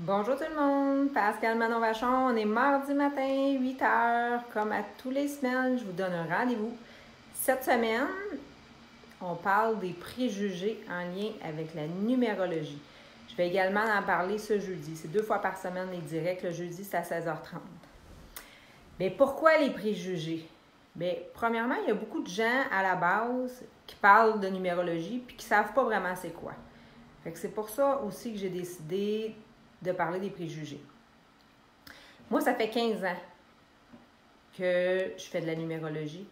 Bonjour tout le monde, Pascal Manon-Vachon, on est mardi matin, 8h, comme à tous les semaines, je vous donne un rendez-vous. Cette semaine, on parle des préjugés en lien avec la numérologie. Je vais également en parler ce jeudi, c'est 2 fois par semaine les directs, le jeudi c'est à 16h30. Mais pourquoi les préjugés? Bien, premièrement, il y a beaucoup de gens à la base qui parlent de numérologie puis qui ne savent pas vraiment c'est quoi. Fait que c'est pour ça aussi que j'ai décidé de parler des préjugés. Moi, ça fait 15 ans que je fais de la numérologie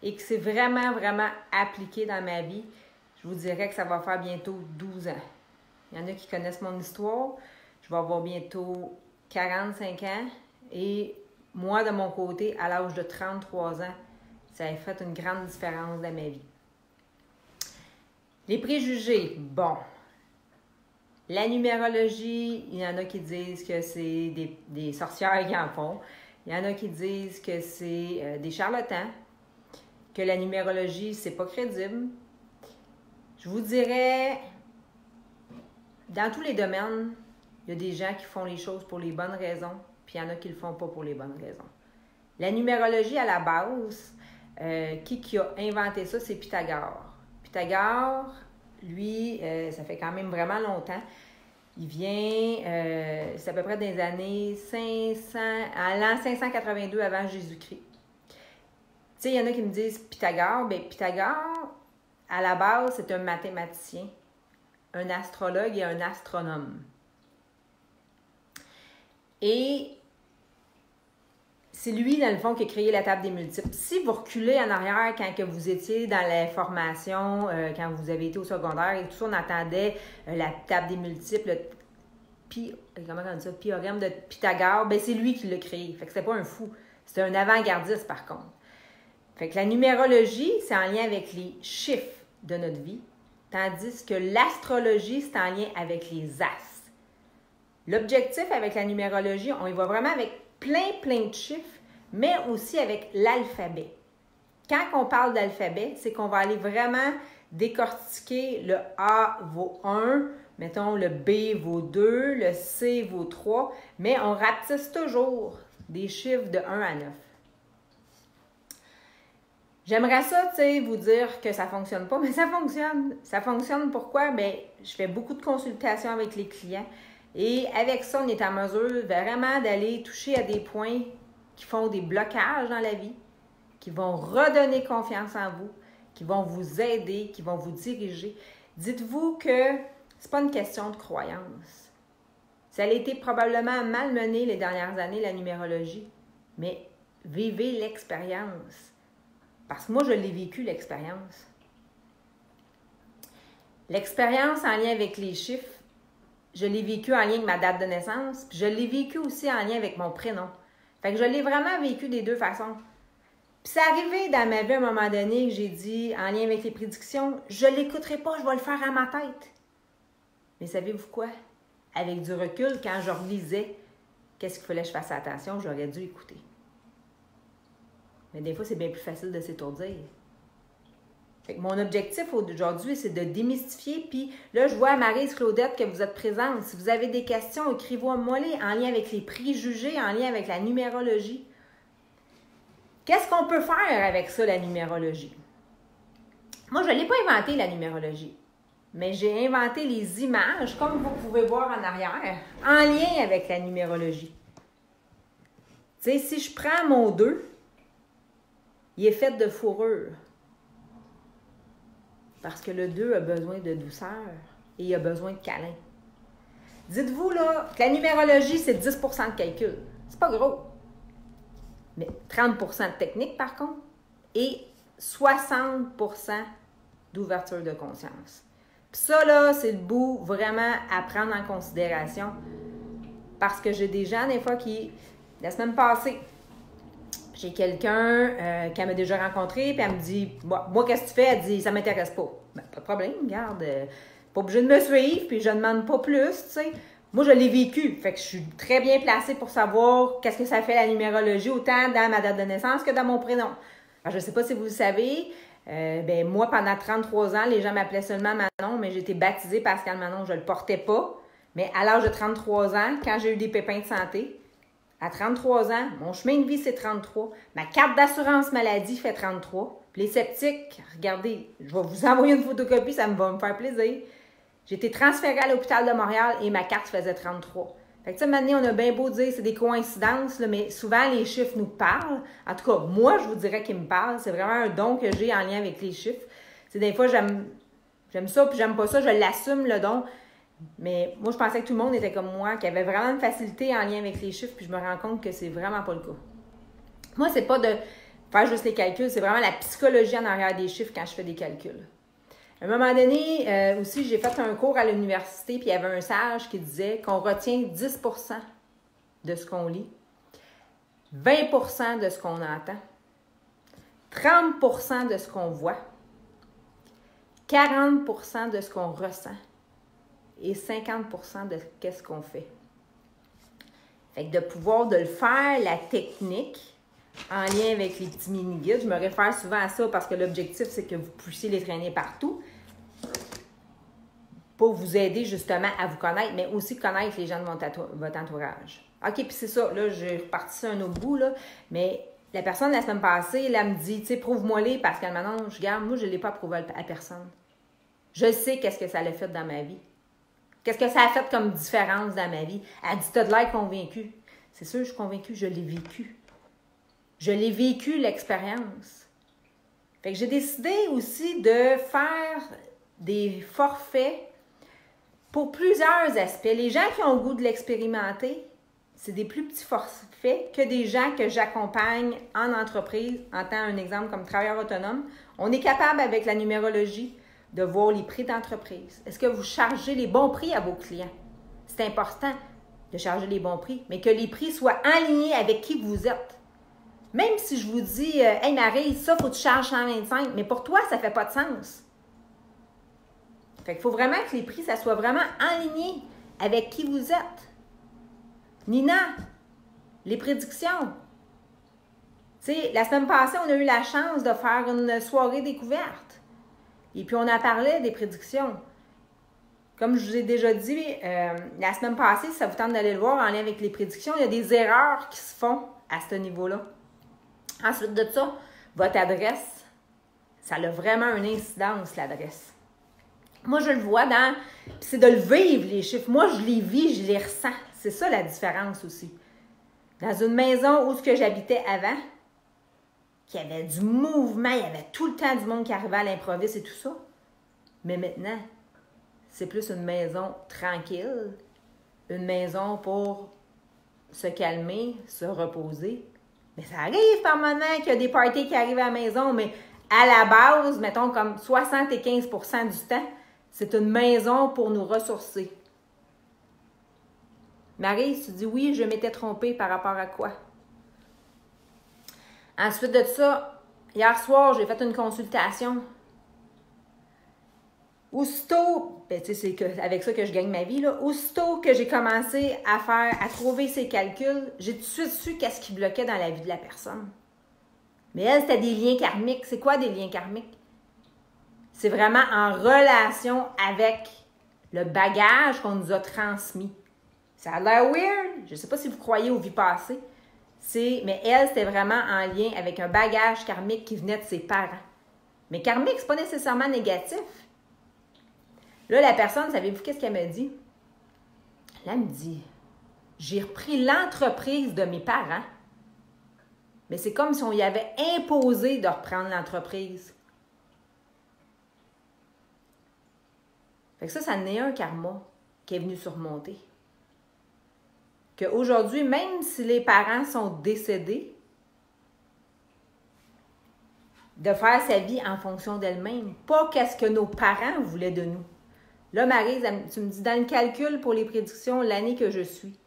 et que c'est vraiment, vraiment appliqué dans ma vie. Je vous dirais que ça va faire bientôt 12 ans. Il y en a qui connaissent mon histoire. Je vais avoir bientôt 45 ans et moi, de mon côté, à l'âge de 33 ans, ça a fait une grande différence dans ma vie. Les préjugés, bon. La numérologie, il y en a qui disent que c'est des sorcières qui en font. Il y en a qui disent que c'est des charlatans, que la numérologie, c'est pas crédible. Je vous dirais, dans tous les domaines, il y a des gens qui font les choses pour les bonnes raisons, puis il y en a qui le font pas pour les bonnes raisons. La numérologie, à la base, qui a inventé ça, c'est Pythagore. Pythagore, lui, ça fait quand même vraiment longtemps. Il vient, c'est à peu près des années 500, à l'an 582 avant Jésus-Christ. Tu sais, il y en a qui me disent Pythagore. Bien, Pythagore, à la base, c'est un mathématicien, un astrologue et un astronome. Et c'est lui, dans le fond, qui a créé la table des multiples. Si vous reculez en arrière quand que vous étiez dans la formation, quand vous avez été au secondaire et tout ça, on attendait la table des multiples, comment on dit ça, théorème de Pythagore, bien, c'est lui qui l'a créé. Fait que c'était pas un fou. C'était un avant-gardiste, par contre. Fait que la numérologie, c'est en lien avec les chiffres de notre vie, tandis que l'astrologie, c'est en lien avec les astres. L'objectif avec la numérologie, on y va vraiment avec plein de chiffres, mais aussi avec l'alphabet. Quand on parle d'alphabet, c'est qu'on va aller vraiment décortiquer le A vaut 1, mettons le B vaut 2, le C vaut 3, mais on rapetisse toujours des chiffres de 1 à 9. J'aimerais ça, tu sais, vous dire que ça ne fonctionne pas, mais ça fonctionne. Ça fonctionne pourquoi? Bien, je fais beaucoup de consultations avec les clients. Et avec ça, on est en mesure vraiment d'aller toucher à des points qui font des blocages dans la vie, qui vont redonner confiance en vous, qui vont vous aider, qui vont vous diriger. Dites-vous que ce n'est pas une question de croyance. Ça a été probablement malmené les dernières années, la numérologie, mais vivez l'expérience. Parce que moi, je l'ai vécu, l'expérience. L'expérience en lien avec les chiffres, je l'ai vécu en lien avec ma date de naissance, puis je l'ai vécu aussi en lien avec mon prénom. Fait que je l'ai vraiment vécu des deux façons. Puis c'est arrivé dans ma vie à un moment donné que j'ai dit, en lien avec les prédictions, je ne l'écouterai pas, je vais le faire à ma tête. Mais savez-vous quoi? Avec du recul, quand je relisais qu'est-ce qu'il fallait que je fasse attention, j'aurais dû écouter. Mais des fois, c'est bien plus facile de s'étourdir. Fait que mon objectif aujourd'hui, c'est de démystifier. Puis là, je vois à Maryse-Claudette que vous êtes présente. Si vous avez des questions, écrivez-moi-les en lien avec les préjugés, en lien avec la numérologie. Qu'est-ce qu'on peut faire avec ça, la numérologie? Moi, je ne l'ai pas inventé, la numérologie. Mais j'ai inventé les images, comme vous pouvez voir en arrière, en lien avec la numérologie. Tu sais, si je prends mon 2, il est fait de fourrure. Parce que le 2 a besoin de douceur et il a besoin de câlin. Dites-vous là que la numérologie, c'est 10 de calcul. C'est pas gros. Mais 30 de technique, par contre, et 60 d'ouverture de conscience. Puis ça, là, c'est le bout vraiment à prendre en considération. Parce que j'ai des gens, des fois, qui... La semaine passée, j'ai quelqu'un qu'elle m'a déjà rencontré, puis elle me dit, moi, qu'est-ce que tu fais? Elle dit, ça m'intéresse pas. Ben, pas de problème, regarde, pas obligé de me suivre, puis je ne demande pas plus, tu sais. Moi, je l'ai vécu, fait que je suis très bien placée pour savoir qu'est-ce que ça fait la numérologie, autant dans ma date de naissance que dans mon prénom. Alors, je ne sais pas si vous le savez, ben moi, pendant 33 ans, les gens m'appelaient seulement Manon, mais j'ai été baptisée Pascal Manon, je ne le portais pas. Mais à l'âge de 33 ans, quand j'ai eu des pépins de santé, à 33 ans, mon chemin de vie, c'est 33. Ma carte d'assurance maladie fait 33. Puis les sceptiques, regardez, je vais vous envoyer une photocopie, ça va me faire plaisir. J'ai été transférée à l'hôpital de Montréal et ma carte faisait 33. Fait que tu sais, maintenant, on a bien beau dire c'est des coïncidences, là, mais souvent, les chiffres nous parlent. En tout cas, moi, je vous dirais qu'ils me parlent. C'est vraiment un don que j'ai en lien avec les chiffres. C'est des fois, j'aime ça, puis j'aime pas ça, je l'assume, le don. Mais moi, je pensais que tout le monde était comme moi, qu'il y avait vraiment une facilité en lien avec les chiffres, puis je me rends compte que c'est vraiment pas le cas. Moi, c'est pas de faire juste les calculs, c'est vraiment la psychologie en arrière des chiffres quand je fais des calculs. À un moment donné, aussi, j'ai fait un cours à l'université, puis il y avait un sage qui disait qu'on retient 10 % de ce qu'on lit, 20 % de ce qu'on entend, 30 % de ce qu'on voit, 40 % de ce qu'on ressent et 50 % de ce qu'on fait. Fait que de pouvoir de le faire, la technique, en lien avec les petits mini-guides, je me réfère souvent à ça parce que l'objectif, c'est que vous puissiez les traîner partout pour vous aider justement à vous connaître, mais aussi connaître les gens de votre entourage. OK, puis c'est ça, là, j'ai reparti sur un autre bout, là, mais la personne, la semaine passée, là, elle me dit, tu sais, prouve-moi-les parce que maintenant, je garde, moi, je ne l'ai pas prouvé à personne. Je sais qu'est-ce que ça a fait dans ma vie. Qu'est-ce que ça a fait comme différence dans ma vie? Elle dit, t'as de l'air convaincue. C'est sûr, je suis convaincue, je l'ai vécu. Je l'ai vécu, l'expérience. Fait que j'ai décidé aussi de faire des forfaits pour plusieurs aspects. Les gens qui ont le goût de l'expérimenter, c'est des plus petits forfaits que des gens que j'accompagne en entreprise, en tant un exemple comme travailleur autonome. On est capable, avec la numérologie, de voir les prix d'entreprise. Est-ce que vous chargez les bons prix à vos clients? C'est important de charger les bons prix, mais que les prix soient alignés avec qui vous êtes. Même si je vous dis, hey Marie, ça, faut que tu charges 125, mais pour toi, ça ne fait pas de sens. Fait qu'il faut vraiment que les prix, ça soit vraiment aligné avec qui vous êtes. Nina, les prédictions. Tu sais, la semaine passée, on a eu la chance de faire une soirée découverte. Et puis, on a parlé des prédictions. Comme je vous ai déjà dit, la semaine passée, si ça vous tente d'aller le voir en lien avec les prédictions, il y a des erreurs qui se font à ce niveau-là. Ensuite de ça, votre adresse, ça a vraiment une incidence, l'adresse. Moi, je le vois c'est de le vivre, les chiffres. Moi, je les vis, je les ressens. C'est ça la différence aussi. Dans une maison où j'habitais avant, qu'il y avait du mouvement, il y avait tout le temps du monde qui arrivait à l'improviste et tout ça. Mais maintenant, c'est plus une maison tranquille, une maison pour se calmer, se reposer. Mais ça arrive par moment qu'il y a des parties qui arrivent à la maison, mais à la base, mettons comme 75 % du temps, c'est une maison pour nous ressourcer. Marie, tu dis oui, je m'étais trompée par rapport à quoi? Ensuite de ça, hier soir, j'ai fait une consultation. Aussitôt, ben, tu sais, c'est avec ça que je gagne ma vie, là. Aussitôt que j'ai commencé à trouver ces calculs, j'ai tout de suite su qu'est-ce qui bloquait dans la vie de la personne. Mais elle, c'était des liens karmiques. C'est quoi des liens karmiques? C'est vraiment en relation avec le bagage qu'on nous a transmis. Ça a l'air weird. Je ne sais pas si vous croyez aux vies passées. Mais elle, c'était vraiment en lien avec un bagage karmique qui venait de ses parents. Mais karmique, c'est pas nécessairement négatif. Là, la personne, savez-vous qu'est-ce qu'elle me dit? Là, elle me dit, j'ai repris l'entreprise de mes parents, mais c'est comme si on y avait imposé de reprendre l'entreprise. Fait que ça en est un karma qui est venu surmonter. Qu'aujourd'hui, même si les parents sont décédés, de faire sa vie en fonction d'elle-même, pas qu'est-ce que nos parents voulaient de nous. Là, Maryse, tu me dis, dans le calcul pour les prédictions, l'année que je suis,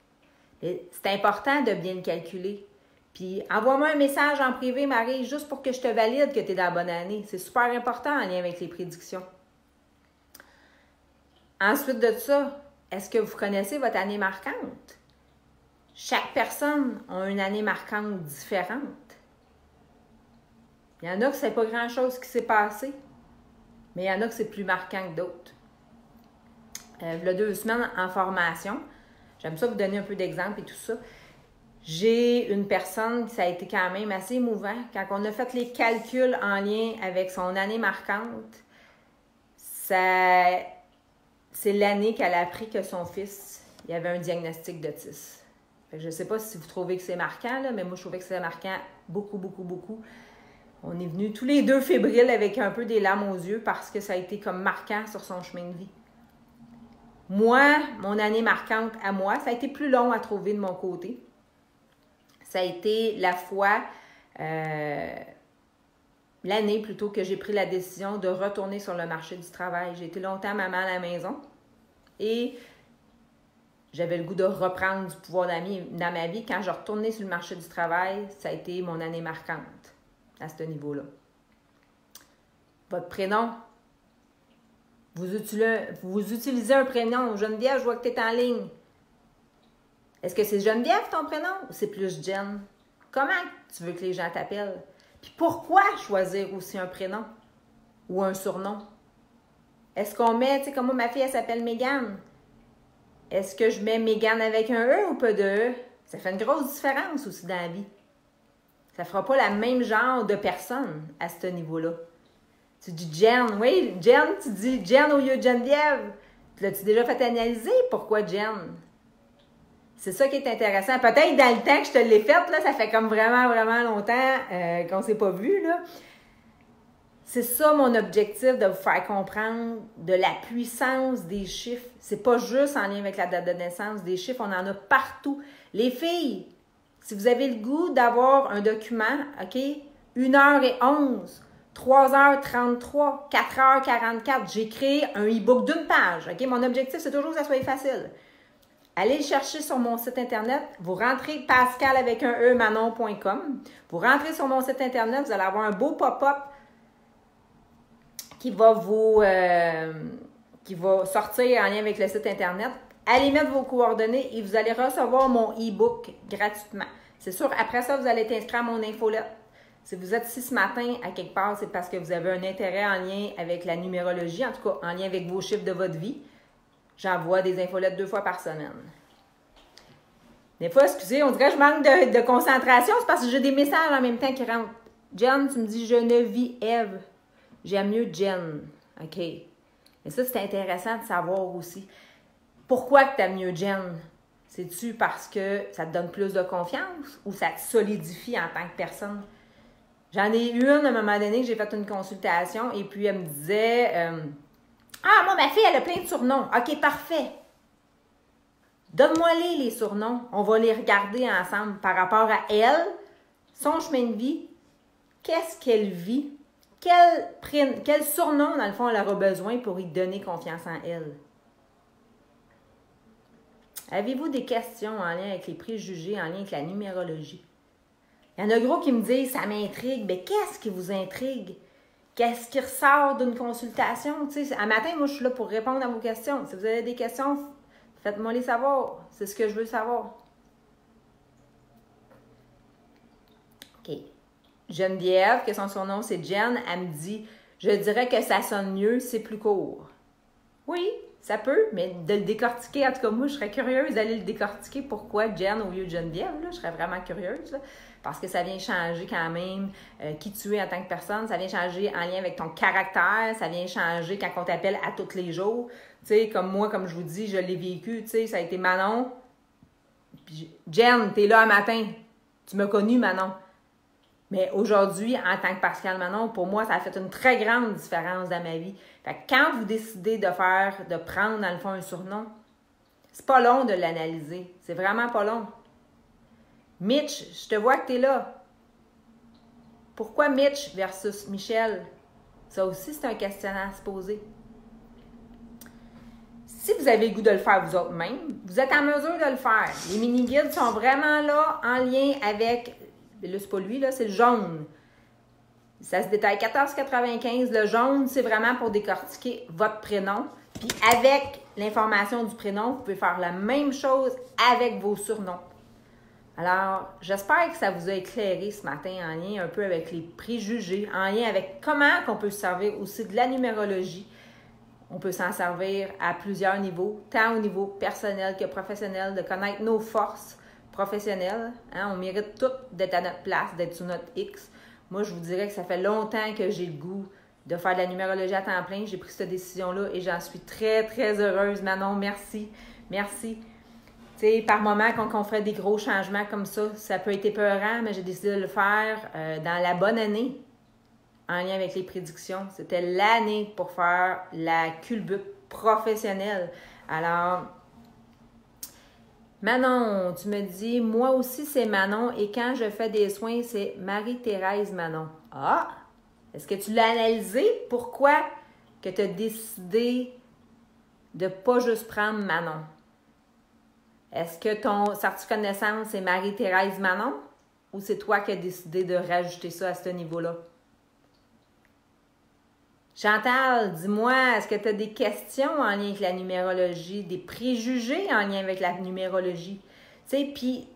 c'est important de bien le calculer. Puis, envoie-moi un message en privé, Maryse, juste pour que je te valide que tu es dans la bonne année. C'est super important en lien avec les prédictions. Ensuite de ça, est-ce que vous connaissez votre année marquante? Chaque personne a une année marquante différente. Il y en a que c'est pas grand-chose qui s'est passé, mais il y en a que c'est plus marquant que d'autres. il y a 2 semaines en formation. J'aime ça vous donner un peu d'exemples et tout ça. J'ai une personne, ça a été quand même assez émouvant. Quand on a fait les calculs en lien avec son année marquante, c'est l'année qu'elle a appris que son fils, il y avait un diagnostic d'autisme. Je ne sais pas si vous trouvez que c'est marquant, là, mais moi, je trouvais que c'est marquant beaucoup, beaucoup, beaucoup. On est venus tous les deux fébriles avec un peu des larmes aux yeux parce que ça a été comme marquant sur son chemin de vie. Moi, mon année marquante à moi, ça a été plus long à trouver de mon côté. Ça a été la fois, l'année plutôt, que j'ai pris la décision de retourner sur le marché du travail. J'ai été longtemps maman à la maison et j'avais le goût de reprendre du pouvoir dans ma vie. Quand je retournais sur le marché du travail, ça a été mon année marquante à ce niveau-là. Votre prénom. Vous utilisez un prénom. Geneviève, je vois que tu es en ligne. Est-ce que c'est Geneviève ton prénom ou c'est plus Jen? Comment tu veux que les gens t'appellent? Puis pourquoi choisir aussi un prénom ou un surnom? Est-ce qu'on met, tu sais, comme moi, ma fille, elle s'appelle Mégane. Est-ce que je mets Mégane avec un E ou pas de E? Ça fait une grosse différence aussi dans la vie. Ça ne fera pas le même genre de personne à ce niveau-là. Tu dis Jen, oui, Jen, tu dis Jen au lieu de Geneviève. L'as-tu déjà fait analyser pourquoi Jen? C'est ça qui est intéressant. Peut-être dans le temps que je te l'ai faite, là, ça fait comme vraiment, vraiment longtemps qu'on ne s'est pas vu, là. C'est ça mon objectif, de vous faire comprendre de la puissance des chiffres. C'est pas juste en lien avec la date de naissance. Des chiffres, on en a partout. Les filles, si vous avez le goût d'avoir un document, OK, 1h11, 3h33, 4h44, j'ai créé un e-book d'une page. OK? Mon objectif, c'est toujours que ça soit facile. Allez le chercher sur mon site Internet. Vous rentrez Pascal avec un E, manon.com. Vous rentrez sur mon site Internet, vous allez avoir un beau pop-up qui va sortir en lien avec le site Internet. Allez mettre vos coordonnées et vous allez recevoir mon e-book gratuitement. C'est sûr, après ça, vous allez être inscrit à mon infolette. Si vous êtes ici ce matin, à quelque part, c'est parce que vous avez un intérêt en lien avec la numérologie, en tout cas en lien avec vos chiffres de votre vie. J'envoie des infolettes 2 fois par semaine. Des fois, excusez, on dirait que je manque de concentration, c'est parce que j'ai des messages en même temps qui rentrent. Jen, tu me dis Geneviève. J'aime mieux Jen. OK. Mais ça, c'est intéressant de savoir aussi. Pourquoi que tu aimes mieux Jen? C'est-tu parce que ça te donne plus de confiance ou ça te solidifie en tant que personne? J'en ai eu une à un moment donné que j'ai fait une consultation et puis elle me disait ah, moi, ma fille, elle a plein de surnoms. OK, parfait. Donne-moi les surnoms. On va les regarder ensemble par rapport à elle, son chemin de vie, qu'est-ce qu'elle vit, quel surnom, dans le fond, elle aura besoin pour y donner confiance en elle. Avez-vous des questions en lien avec les préjugés, en lien avec la numérologie? Il y en a gros qui me disent, ça m'intrigue. Mais qu'est-ce qui vous intrigue? Qu'est-ce qui ressort d'une consultation? Tu sais, à matin, moi, je suis là pour répondre à vos questions. Si vous avez des questions, faites-moi les savoir. C'est ce que je veux savoir. OK. Geneviève, que son surnom, c'est Jen, elle me dit, je dirais que ça sonne mieux, c'est plus court. Oui, ça peut, mais de le décortiquer, en tout cas, moi, je serais curieuse d'aller le décortiquer. Pourquoi Jen au lieu de Geneviève? Là, je serais vraiment curieuse, là, parce que ça vient changer quand même qui tu es en tant que personne. Ça vient changer en lien avec ton caractère. Ça vient changer quand on t'appelle à tous les jours. Tu sais, comme moi, comme je vous dis, je l'ai vécu. Tu sais, ça a été Manon. Puis, Jen, t'es là un matin. Tu m'as connu, Manon. Mais aujourd'hui, en tant que Pascal Manon, pour moi, ça a fait une très grande différence dans ma vie. Fait que quand vous décidez de prendre, dans le fond, un surnom, c'est pas long de l'analyser. C'est vraiment pas long. Mitch, je te vois que tu es là. Pourquoi Mitch versus Michel? Ça aussi, c'est un questionnaire à se poser. Si vous avez le goût de le faire vous autres même, vous êtes en mesure de le faire. Les mini-guides sont vraiment là en lien avec... Là, c'est pas lui, là, c'est le jaune. Ça se détaille 14,95. Le jaune, c'est vraiment pour décortiquer votre prénom. Puis avec l'information du prénom, vous pouvez faire la même chose avec vos surnoms. Alors, j'espère que ça vous a éclairé ce matin en lien un peu avec les préjugés, en lien avec comment on peut se servir aussi de la numérologie. On peut s'en servir à plusieurs niveaux, tant au niveau personnel que professionnel, de connaître nos forces professionnelles. Hein? On mérite toutes d'être à notre place, d'être sur notre X. Moi, je vous dirais que ça fait longtemps que j'ai le goût de faire de la numérologie à temps plein. J'ai pris cette décision-là et j'en suis très, très heureuse. Manon, merci. Merci. Tu sais, par moment, quand on ferait des gros changements comme ça peut être épeurant, mais j'ai décidé de le faire dans la bonne année, en lien avec les prédictions. C'était l'année pour faire la culbute professionnelle. Alors, Manon, tu me dis, moi aussi c'est Manon et quand je fais des soins, c'est Marie-Thérèse Manon. Ah! Est-ce que tu l'as analysé? Pourquoi que tu as décidé de ne pas juste prendre Manon? Est-ce que ton certificat de naissance, c'est Marie-Thérèse Manon? Ou c'est toi qui as décidé de rajouter ça à ce niveau-là? Chantal, dis-moi, est-ce que tu as des questions en lien avec la numérologie, des préjugés en lien avec la numérologie? Tu sais, puis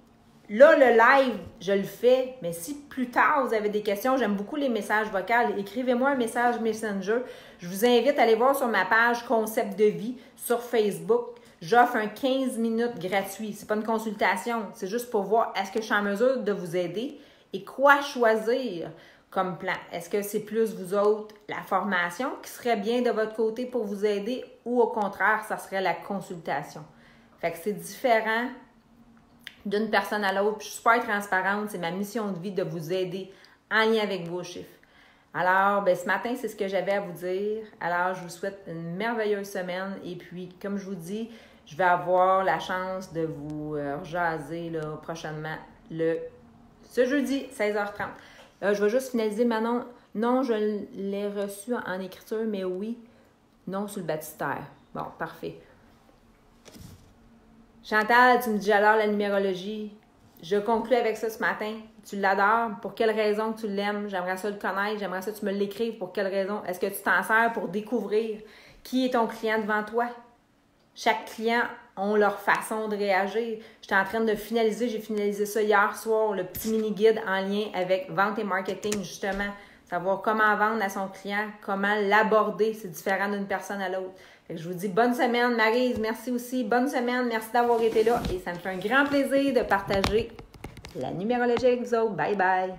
là, le live, je le fais, mais si plus tard vous avez des questions, j'aime beaucoup les messages vocaux, écrivez-moi un message Messenger. Je vous invite à aller voir sur ma page Concept de vie sur Facebook. J'offre un 15 minutes gratuit. C'est pas une consultation, c'est juste pour voir est-ce que je suis en mesure de vous aider et quoi choisir comme plan. Est-ce que c'est plus vous autres la formation qui serait bien de votre côté pour vous aider ou au contraire, ça serait la consultation? Fait que c'est différent d'une personne à l'autre. Je suis super transparente, c'est ma mission de vie de vous aider en lien avec vos chiffres. Alors, ce matin, c'est ce que j'avais à vous dire. Alors, je vous souhaite une merveilleuse semaine et puis, comme je vous dis, je vais avoir la chance de vous jaser là, prochainement ce jeudi, 16h30. Je vais juste finaliser, Manon. Non, je l'ai reçu en écriture, mais oui, non sur le baptistère. Bon, parfait. Chantal, tu me dis j'adore la numérologie. Je conclue avec ça ce matin. Tu l'adores. Pour quelle raison tu l'aimes? J'aimerais ça le connaître. J'aimerais ça que tu me l'écrives. Pour quelle raison? Est-ce que tu t'en sers pour découvrir qui est ton client devant toi? Chaque client a leur façon de réagir. J'étais en train de finaliser, j'ai finalisé ça hier soir, le petit mini-guide en lien avec vente et marketing, justement. Savoir comment vendre à son client, comment l'aborder, c'est différent d'une personne à l'autre. Je vous dis bonne semaine, Maryse, merci aussi. Bonne semaine, merci d'avoir été là et ça me fait un grand plaisir de partager la numérologie avec vous autres. Bye bye!